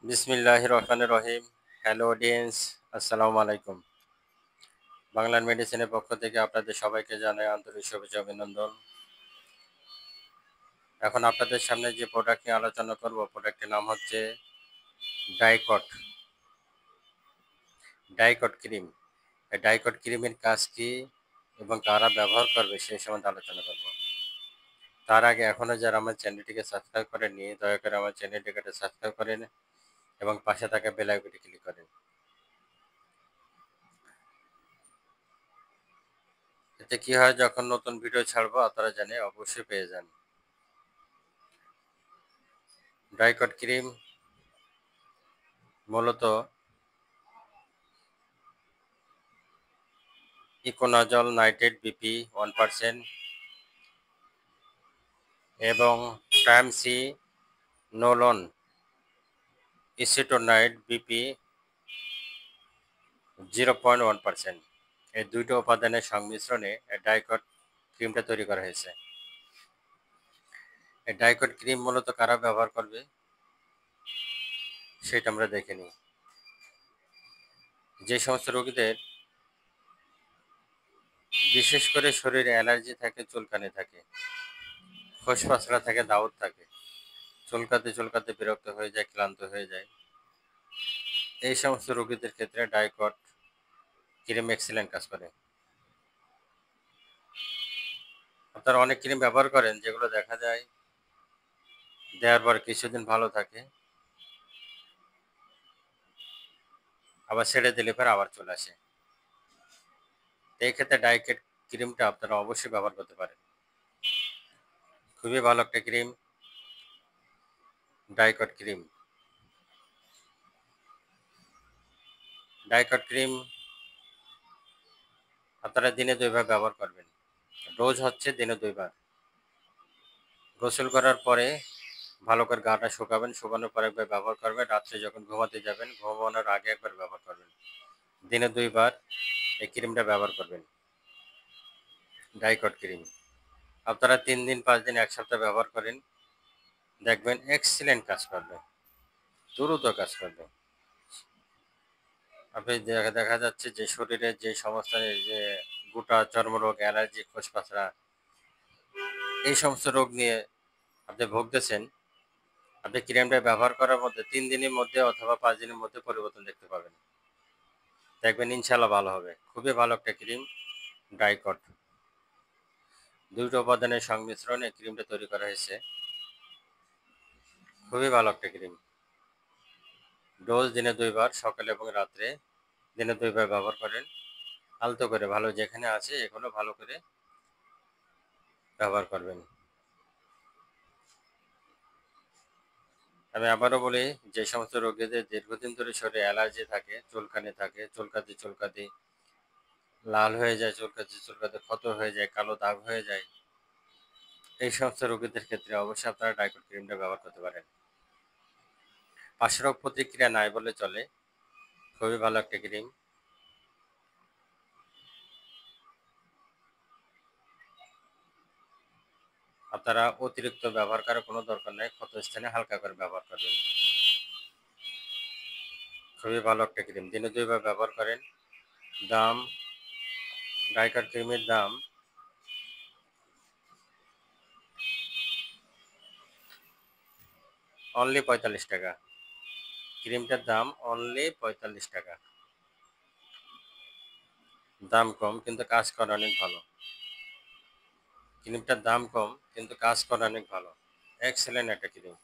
বিসমিল্লাহির রহমানির রহিম। Hello audience, আসসালামু আলাইকুম। বাংলার মেডিসিনের পক্ষ থেকে আপনাদের সবাইকে জানাই আন্তরিক শুভেচ্ছা অভিনন্দন। এখন আপনাদের সামনে যে প্রোডাক্ট নিয়ে আলোচনা করব, প্রোডাক্টের নাম হচ্ছে ডাইকট ডাইকট ক্রিম। এই ডাইকট ক্রিমের কাজ কি এবং কারা ব্যবহার করবে সেই সম্বন্ধে আলোচনা করব। তার আগে এখনও যারা আমার চ্যানেলটিকে সাবস্ক্রাইব করেননি, দয়া করে আমার চ্যানেলটিকে সাবস্ক্রাইব করেন এবং পাশে থাকা বেল আইকনটি ক্লিক করেন। এতে কি হয়, যখন নতুন ভিডিও ছাড়বো আপনারা জানে অবশ্যই পেয়ে যান। ডাইকট ক্রিম মূলত ইকোনাজল নাইট্রেট বিপি 1% এবং ট্রামসি নোলন ইসিটোনাইট বিপি 0.1%। এই দুইটো উপাদানের সংমিশ্রণে এই ডাইকট ক্রিমটা তৈরি করা হয়েছে। এই ডাইকট ক্রিম মূলত কারা ব্যবহার করবে সেটা আমরা দেখে নিই। যে সমস্ত রোগীদের বিশেষ করে শরীরে অ্যালার্জি থাকে, চুলকানি থাকে, খোসপাসড়া থাকে, দাউদ থাকে, চুলকাতে চুলকাতে বিরক্ত হয়ে যায়, ক্লান্ত হয়ে যায়, এই সমস্ত রোগীদের ক্ষেত্রে ডাইকট ক্রিম এক্সিলেন্ট কাজ করে। আপনারা অনেক ক্রিম ব্যবহার করেন যেগুলো দেখা যায় দেওয়ার পর কিছুদিন ভালো থাকে, আবার ছেড়ে দিলে পর আবার চলে আসে। এই ক্ষেত্রে ডাইকট ক্রিমটা আপনারা অবশ্যই ব্যবহার করতে পারেন। খুবই ভালো একটা cream dicot cream. Dicot cream আপনারা দিনে 2 বার ব্যবহার করবেন। ডোজ হচ্ছে দিনে 2 বার। গোসল করার পরে ভালো করে গাটা শুকাবেন, শুকানোর পর একবার ব্যবহার করবেন। রাত্রে যখন ঘুমাতে যাবেন, ঘুমানোর আগে একবার ব্যবহার করবেন। দিনে 2 বার এই ক্রিমটা ব্যবহার করবেন, ডাইকট ক্রিম। আপনারা 3 দিন, 5 দিন, 1 সপ্তাহ ব্যবহার করেন, দেখবেন এক্সিলেন্ট কাজ করবে, দ্রুত কাজ করবে। আপনি দেখা যাচ্ছে যে শরীরের যে সমস্ত যে গোটা চর্মরোগ, অ্যালার্জি, খোসপাসড়া, এই সমস্ত রোগ নিয়ে আপনি ভুগতেছেন, আপনি ক্রিমটা ব্যবহার করার মধ্যে 3 দিনের মধ্যে অথবা 5 দিনের মধ্যে পরিবর্তন দেখতে পাবেন। দেখবেন ইনশাআল্লাহ ভালো হবে। খুবই ভালো একটা ক্রিম ডাইকট। দুটো উপাদানের সংমিশ্রণে ক্রিমটা তৈরি করা হয়েছে। খুবই ভালো একটা ক্রিম। ডোজ দিনে 2 বার, সকালে এবং রাত্রে দিনে 2 বার ব্যবহার করেন। আলতো করে ভালো যেখানে আছে এগুলো ভালো করে ব্যবহার করবেন। আমি আবারও বলি, যে সমস্ত রোগীদের দীর্ঘদিন ধরে শরীরে অ্যালার্জি থাকে, চুলকানি থাকে, চুলকাতে চুলকাতে লাল হয়ে যায়, চুলকাতে চুলকাতে ক্ষত হয়ে যায়, কালো দাগ হয়ে যায়, এই সমস্ত রোগীদের ক্ষেত্রে অবশ্যই আপনারা ডাইকট ক্রিমটা ব্যবহার করতে পারেন। পার্শ্বরোগ প্রতিক্রিয়া নাই বলে চলে। খুবই ভালো একটা ক্রিম। আপনারা অতিরিক্ত ব্যবহার করার কোনো দরকার নেই, ক্ষত স্থানে হালকা করে ব্যবহার করবেন। খুবই ভালো একটা ক্রিম, দিনে 2 বার ব্যবহার করেন। দাম, ডাইকট ক্রিমের দাম অনলি 45 টাকা। ক্রিমটার দাম অনলি 45 টাকা। দাম কম কিন্তু কাজ করে অনেক ভালো। ক্রিমটার দাম কম কিন্তু কাজ করে অনেক ভালো। এক্সেলেন্ট একটা ক্রিম।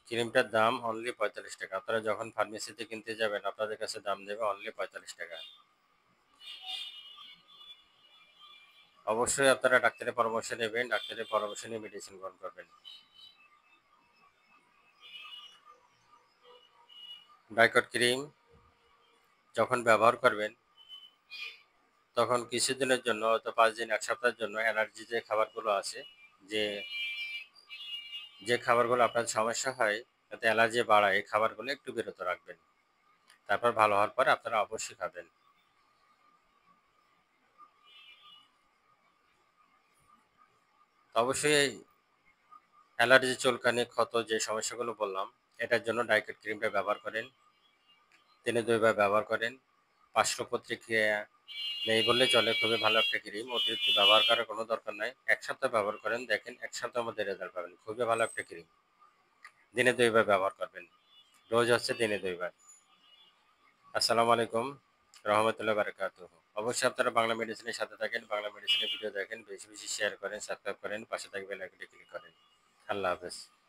ক্রিমটার দাম অনলি 45 টাকা। আপনারা যখন ফার্মেসিতে কিনতে যাবেন আপনাদের কাছে দাম দেবে অনলি 45 টাকা। অবশ্যই আপনারা ডাক্তারের পরামর্শ নেবেন, ডাক্তারের পরামর্শ নিয়ে মেডিসিন গ্রহণ করবেন। ডাইকট ক্রিম যখন ব্যবহার করবেন তখন কিছুদিনের জন্য, হয়তো 5 দিন, 1 সপ্তাহের জন্য অ্যালার্জি যে খাবারগুলো আছে, যে যে খাবারগুলো আপনার সমস্যা হয়, যাতে অ্যালার্জি বাড়ায়, এই খাবারগুলো একটু বিরত রাখবেন। তারপর ভালো হওয়ার পরে আপনারা অবশ্যই খাবেন। অবশ্যই অ্যালার্জি, চুলকানি, ক্ষত যে সমস্যাগুলো বললাম, এটার জন্য ডাইকেট ক্রিমটা ব্যবহার করেন। দিনে ২ বার ব্যবহার করেন। পার্শ্ব প্রতিক্রিয়া নেই বললেই চলে। খুবই ভালো একটা ক্রিম। অতিরিক্ত ব্যবহার করার কোনো দরকার নাই। ১ সপ্তাহ ব্যবহার করেন, দেখেন ১ সপ্তাহের মধ্যে রেজাল্ট পাবেন। খুবই ভালো একটা ক্রিম। দিনে ২ বার ব্যবহার করবেন। ডোজ হচ্ছে দিনে ২ বার। আসসালামু আলাইকুম রহমতুল্লাহ বারাকাতুহু। অবশ্যই আপনারা বাংলা মেডিসিনের সাথে থাকেন। বাংলা মেডিসিনের ভিডিও দেখেন। বেশি, বেশি শেয়ার করেন, সাবস্ক্রাইব করেন, পাশে থাকা বেল আইকনটি ক্লিক করেন। আল্লাহ হাফেজ।